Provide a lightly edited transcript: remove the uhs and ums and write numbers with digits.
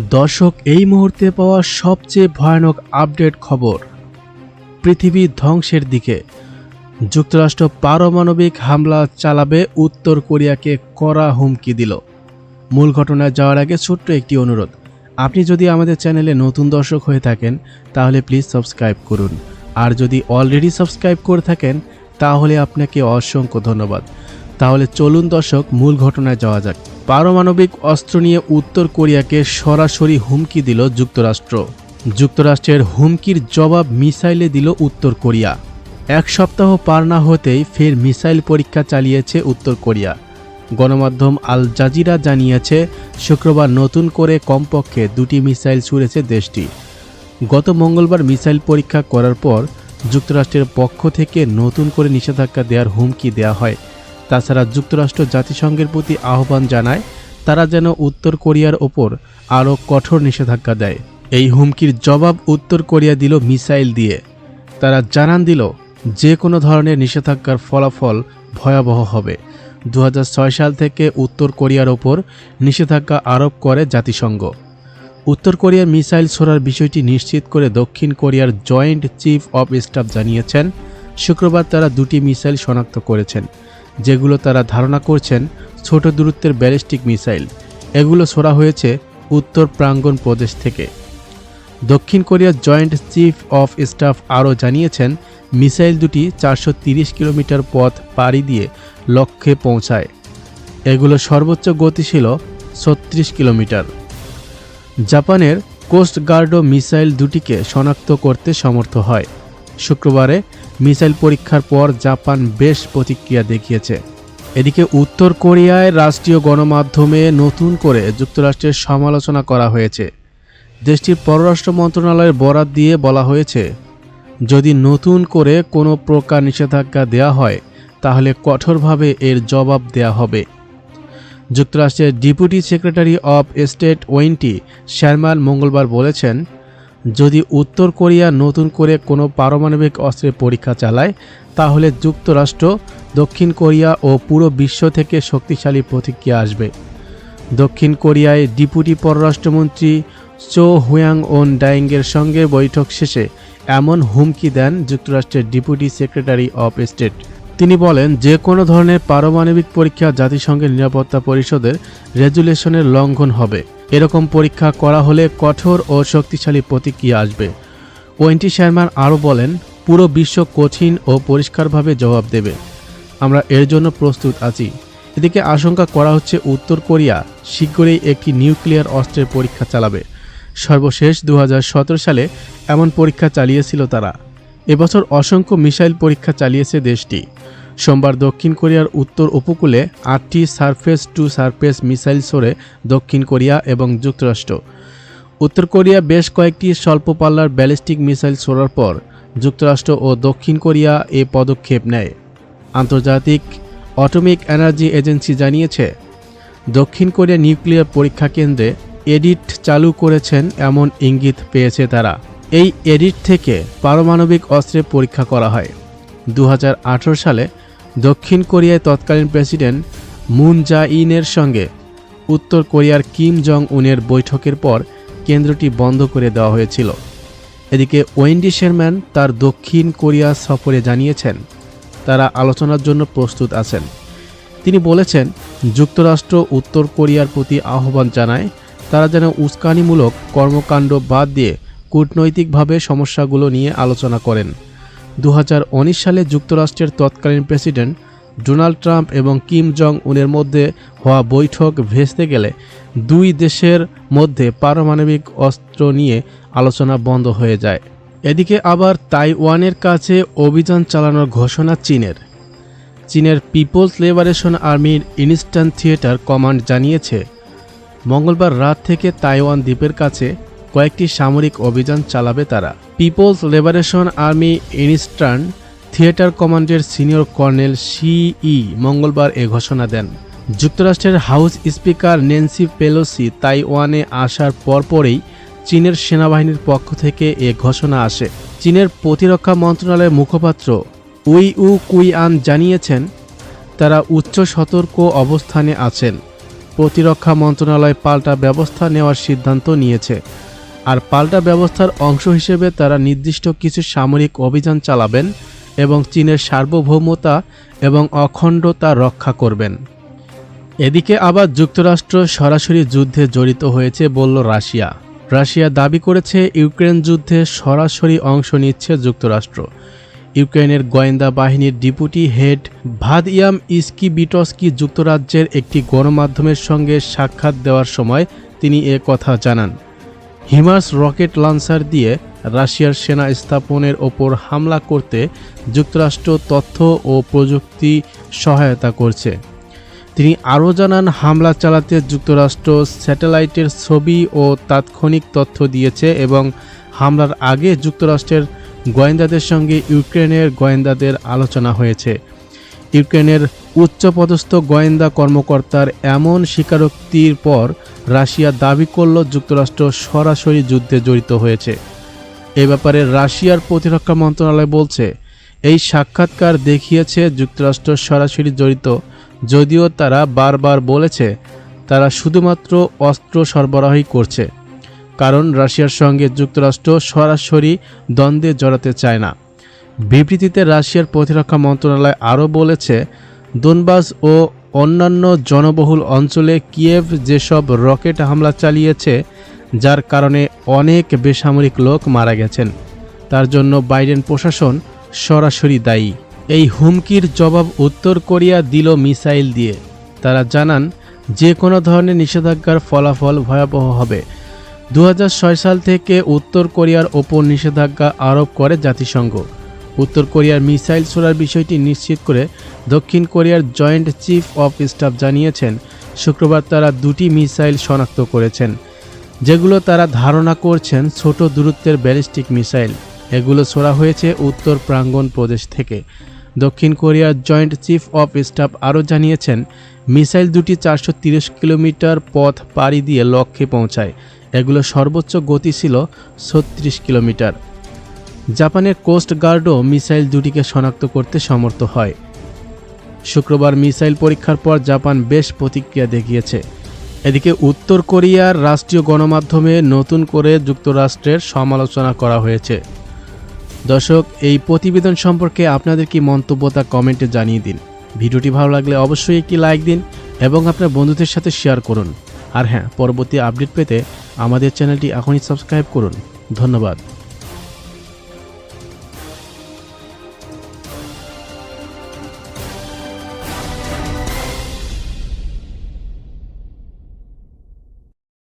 দর্শক, এই মুহূর্তে পাওয়া সবচেয়ে ভয়ানক আপডেট খবর, পৃথিবী ধ্বংসের দিকে। যুক্তরাষ্ট্র পারমাণবিক হামলা চালাবে, উত্তর কোরিয়াকে কড়া হুমকি দিল। মূল ঘটনায় যাওয়ার আগে ছোট্ট একটি অনুরোধ, আপনি যদি আমাদের চ্যানেলে নতুন দর্শক হয়ে থাকেন তাহলে প্লিজ সাবস্ক্রাইব করুন, আর যদি অলরেডি সাবস্ক্রাইব করে থাকেন তাহলে আপনাকে অসংখ্য ধন্যবাদ। তাহলে চলুন দর্শক, মূল ঘটনায় যাওয়া যাক। পারমাণবিক অস্ত্র নিয়ে উত্তর কোরিয়াকে সরাসরি হুমকি দিল যুক্তরাষ্ট্র। যুক্তরাষ্ট্রের হুমকির জবাব মিসাইলে দিল উত্তর কোরিয়া। এক সপ্তাহ পার না হতেই ফের মিসাইল পরীক্ষা চালিয়েছে উত্তর কোরিয়া। গণমাধ্যম আল জাজিরা জানিয়েছে, শুক্রবার নতুন করে কমপক্ষে 2টি মিসাইল ছুড়েছে দেশটি। গত মঙ্গলবার মিসাইল পরীক্ষা করার পর যুক্তরাষ্ট্রের পক্ষ থেকে নতুন করে নিষেধাজ্ঞা দেওয়ার হুমকি দেওয়া হয়। তাছাড়া যুক্তরাষ্ট্র জাতিসংঘের প্রতি আহ্বান জানায় তারা যেন উত্তর কোরিয়ার ওপর আরও কঠোর নিষেধাজ্ঞা দেয়। এই হুমকির জবাব উত্তর কোরিয়া দিল মিসাইল দিয়ে। তারা জানান দিল, যে কোনো ধরনের নিষেধাজ্ঞার ফলাফল ভয়াবহ হবে। 2006 সাল থেকে উত্তর কোরিয়ার ওপর নিষেধাজ্ঞা আরোপ করে জাতিসংঘ। উত্তর কোরিয়ার মিসাইল ছোড়ার বিষয়টি নিশ্চিত করে দক্ষিণ কোরিয়ার জয়েন্ট চিফ অব স্টাফ জানিয়েছেন, শুক্রবার তারা 2টি মিসাইল শনাক্ত করেছেন, যেগুলো তারা ধারণা করছেন ছোট দূরত্বের ব্যালিস্টিক মিসাইল। এগুলো ছোড়া হয়েছে উত্তর প্রাঙ্গণ প্রদেশ থেকে। দক্ষিণ কোরিয়ার জয়েন্ট চিফ অফ স্টাফ আরও জানিয়েছেন, মিসাইল দুটি 430 কিলোমিটার পথ পাড়ি দিয়ে লক্ষ্যে পৌঁছায়। এগুলো সর্বোচ্চ গতি ছিল 36 কিলোমিটার। জাপানের কোস্ট গার্ডও মিসাইল দুটিকে শনাক্ত করতে সমর্থ হয়। শুক্রবারে মিসাইল পরীক্ষার পর জাপান বেশ প্রতিক্রিয়া দেখিয়েছে। এদিকে উত্তর কোরিয়ায় রাষ্ট্রীয় গণমাধ্যমে নতুন করে যুক্তরাষ্ট্রের সমালোচনা করা হয়েছে। দেশটির পররাষ্ট্র মন্ত্রণালয়ের বরাত দিয়ে বলা হয়েছে, যদি নতুন করে কোনো প্রকার নিষেধাজ্ঞা দেওয়া হয় তাহলে কঠোরভাবে এর জবাব দেওয়া হবে। যুক্তরাষ্ট্রের ডেপুটি সেক্রেটারি অব স্টেট ওয়েন্টি শারমান মঙ্গলবার বলেছেন, যদি উত্তর কোরিয়া নতুন করে কোনো পারমাণবিক অস্ত্রের পরীক্ষা চালায় তাহলে যুক্তরাষ্ট্র, দক্ষিণ কোরিয়া ও পুরো বিশ্ব থেকে শক্তিশালী প্রতিক্রিয়া আসবে। দক্ষিণ কোরিয়ায় ডেপুটি পররাষ্ট্রমন্ত্রী চো হুয়াং-ওন ডাইংয়ের সঙ্গে বৈঠক শেষে এমন হুমকি দেন যুক্তরাষ্ট্রের ডেপুটি সেক্রেটারি অব স্টেট। তিনি বলেন, যে কোনো ধরনের পারমাণবিক পরীক্ষা জাতিসংঘের নিরাপত্তা পরিষদের রেজুলেশনের লঙ্ঘন হবে। এরকম পরীক্ষা করা হলে কঠোর ও শক্তিশালী প্রতিক্রিয়া আসবে। ওয়েন্টি শারমান আরও বলেন, পুরো বিশ্ব কঠিন ও পরিষ্কারভাবে জবাব দেবে। আমরা এর জন্য প্রস্তুত আছি। এদিকে আশঙ্কা করা হচ্ছে উত্তর কোরিয়া শীঘ্রই একটি নিউক্লিয়ার অস্ত্রের পরীক্ষা চালাবে। সর্বশেষ 2017 সালে এমন পরীক্ষা চালিয়েছিল তারা। এবছর অসংখ্য মিসাইল পরীক্ষা চালিয়েছে দেশটি। সোমবার দক্ষিণ কোরিয়ার উত্তর উপকূলে 8টি সারফেস টু সারফেস মিসাইল ছোড়ে দক্ষিণ কোরিয়া এবং যুক্তরাষ্ট্র। উত্তর কোরিয়া বেশ কয়েকটি স্বল্প পাল্লার ব্যালিস্টিক মিসাইল ছোড়ার পর যুক্তরাষ্ট্র ও দক্ষিণ কোরিয়া এ পদক্ষেপ নেয়। আন্তর্জাতিক অ্যাটমিক এনার্জি এজেন্সি জানিয়েছে, দক্ষিণ কোরিয়া নিউক্লিয়ার পরীক্ষা কেন্দ্রে এডিট চালু করেছেন এমন ইঙ্গিত পেয়েছে তারা। এই এডিট থেকে পারমাণবিক অস্ত্রের পরীক্ষা করা হয়। 2018 সালে দক্ষিণ কোরিয়ায় তৎকালীন প্রেসিডেন্ট মুন জা-ইনের সঙ্গে উত্তর কোরিয়ার কিম জং উনের বৈঠকের পর কেন্দ্রটি বন্ধ করে দেওয়া হয়েছিল। এদিকে ওয়েন্ডি শারমান তার দক্ষিণ কোরিয়া সফরে জানিয়েছেন, তারা আলোচনার জন্য প্রস্তুত আছেন। তিনি বলেছেন, যুক্তরাষ্ট্র উত্তর কোরিয়ার প্রতি আহ্বান জানায় তারা যেন উস্কানিমূলক কর্মকাণ্ড বাদ দিয়ে কূটনৈতিকভাবে সমস্যাগুলো নিয়ে আলোচনা করেন। 2019 সালে যুক্তরাষ্ট্রের তৎকালীন প্রেসিডেন্ট ডোনাল্ড ট্রাম্প এবং কিম জং উনের মধ্যে হওয়া বৈঠক ভেস্তে গেলে দুই দেশের মধ্যে পারমাণবিক অস্ত্র নিয়ে আলোচনা বন্ধ হয়ে যায়। এদিকে আবার তাইওয়ানের কাছে অভিযান চালানোর ঘোষণা চীনের পিপলস লিবারেশন আর্মির ইনস্টান থিয়েটার কমান্ড জানিয়েছে, মঙ্গলবার রাত থেকে তাইওয়ান দ্বীপের কাছে কয়েকটি সামরিক অভিযান চালাবে তারা। পিপলস লিবারেশন আর্মি ইনস্টার্ন থিয়েটার কমান্ডের সিনিয়র কর্নেল সি মঙ্গলবার এ ঘোষণা দেন। যুক্তরাষ্ট্রের হাউস স্পিকার ন্যান্সি পেলোসি তাইওয়ানে আসার পরপরই চীনের সেনাবাহিনীর পক্ষ থেকে এ ঘোষণা আসে। চীনের প্রতিরক্ষা মন্ত্রণালয়ের মুখপাত্র উই কুইয়ান জানিয়েছেন, তারা উচ্চ সতর্ক অবস্থানে আছেন। প্রতিরক্ষা মন্ত্রণালয় পাল্টা ব্যবস্থা নেওয়ার সিদ্ধান্ত নিয়েছে। আর পাল্টা ব্যবস্থার অংশ হিসেবে তারা নির্দিষ্ট কিছু সামরিক অভিযান চালাবেন এবং চীনের সার্বভৌমতা এবং অখণ্ডতা রক্ষা করবেন। এদিকে আবার যুক্তরাষ্ট্র সরাসরি যুদ্ধে জড়িত হয়েছে বলল রাশিয়া। রাশিয়া দাবি করেছে ইউক্রেন যুদ্ধে সরাসরি অংশ নিচ্ছে যুক্তরাষ্ট্র। ইউক্রেনের গোয়েন্দা বাহিনীর ডেপুটি হেড ভাদিয়াম ইস্কিবিটস্কি যুক্তরাজ্যের একটি গণমাধ্যমের সঙ্গে সাক্ষাৎ দেওয়ার সময় তিনি এ কথা জানান। হিমার্স রকেট লঞ্চার দিয়ে রাশিয়ার সেনা স্থাপনের ওপর হামলা করতে যুক্তরাষ্ট্র তথ্য ও প্রযুক্তি সহায়তা করছে। তিনি আরও জানান, হামলা চালাতে যুক্তরাষ্ট্র স্যাটেলাইটের ছবি ও তাৎক্ষণিক তথ্য দিয়েছে এবং হামলার আগে যুক্তরাষ্ট্রের গোয়েন্দাদের সঙ্গে ইউক্রেনের গোয়েন্দাদের আলোচনা হয়েছে। ইউক্রেনের উচ্চপদস্থ গোয়েন্দা কর্মকর্তার এমন স্বীকারোক্তির পর রাশিয়া দাবি করল যুক্তরাষ্ট্র সরাসরি যুদ্ধে জড়িত হয়েছে। এ ব্যাপারে রাশিয়ার প্রতিরক্ষা মন্ত্রণালয় বলছে, এই সাক্ষাৎকার দেখিয়েছে যুক্তরাষ্ট্র সরাসরি জড়িত, যদিও তারা বারবার বলেছে তারা শুধুমাত্র অস্ত্র সরবরাহই করছে, কারণ রাশিয়ার সঙ্গে যুক্তরাষ্ট্র সরাসরি দ্বন্দ্বে জড়াতে চায় না। বিবৃতিতে রাশিয়ার প্রতিরক্ষা মন্ত্রণালয় আরও বলেছে, দোনবাস ও অন্যান্য জনবহুল অঞ্চলে কিয়েভ যেসব রকেট হামলা চালিয়েছে, যার কারণে অনেক বেসামরিক লোক মারা গেছেন, তার জন্য বাইডেন প্রশাসন সরাসরি দায়ী। এই হুমকির জবাব উত্তর কোরিয়া দিল মিসাইল দিয়ে। তারা জানান, যে কোনো ধরনের নিষেধাজ্ঞার ফলাফল ভয়াবহ হবে। 2006 সাল থেকে উত্তর কোরিয়ার ওপর নিষেধাজ্ঞা আরোপ করে জাতিসংঘ। উত্তর কোরিয়ার মিসাইল ছোড়ার বিষয়টি নিশ্চিত করে দক্ষিণ কোরিয়ার জয়েন্ট চিফ অফ স্টাফ জানিয়েছেন, শুক্রবার তারা 2টি মিসাইল শনাক্ত করেছেন, যেগুলো তারা ধারণা করছেন ছোট দূরত্বের ব্যালিস্টিক মিসাইল। এগুলো ছোড়া হয়েছে উত্তর প্রাঙ্গণ প্রদেশ থেকে। দক্ষিণ কোরিয়ার জয়েন্ট চিফ অফ স্টাফ আরও জানিয়েছেন, মিসাইল দুটি 430 কিলোমিটার পথ পাড়ি দিয়ে লক্ষ্যে পৌঁছায়। এগুলো সর্বোচ্চ গতি ছিল 36 কিলোমিটার। জাপানের কোস্ট গার্ডও মিসাইল দুটিকে শনাক্ত করতে সমর্থ হয়। শুক্রবার মিসাইল পরীক্ষার পর জাপান বেশ প্রতিক্রিয়া দেখিয়েছে। এদিকে উত্তর কোরিয়ার রাষ্ট্রীয় গণমাধ্যমে নতুন করে যুক্তরাষ্ট্রের সমালোচনা করা হয়েছে। দর্শক, এই প্রতিবেদন সম্পর্কে আপনাদের কি মন্তব্য তা কমেন্টে জানিয়ে দিন। ভিডিওটি ভালো লাগলে অবশ্যই একটি লাইক দিন এবং আপনার বন্ধুদের সাথে শেয়ার করুন। আর হ্যাঁ, পরবর্তী আপডেট পেতে আমাদের চ্যানেলটি এখনই সাবস্ক্রাইব করুন। ধন্যবাদ।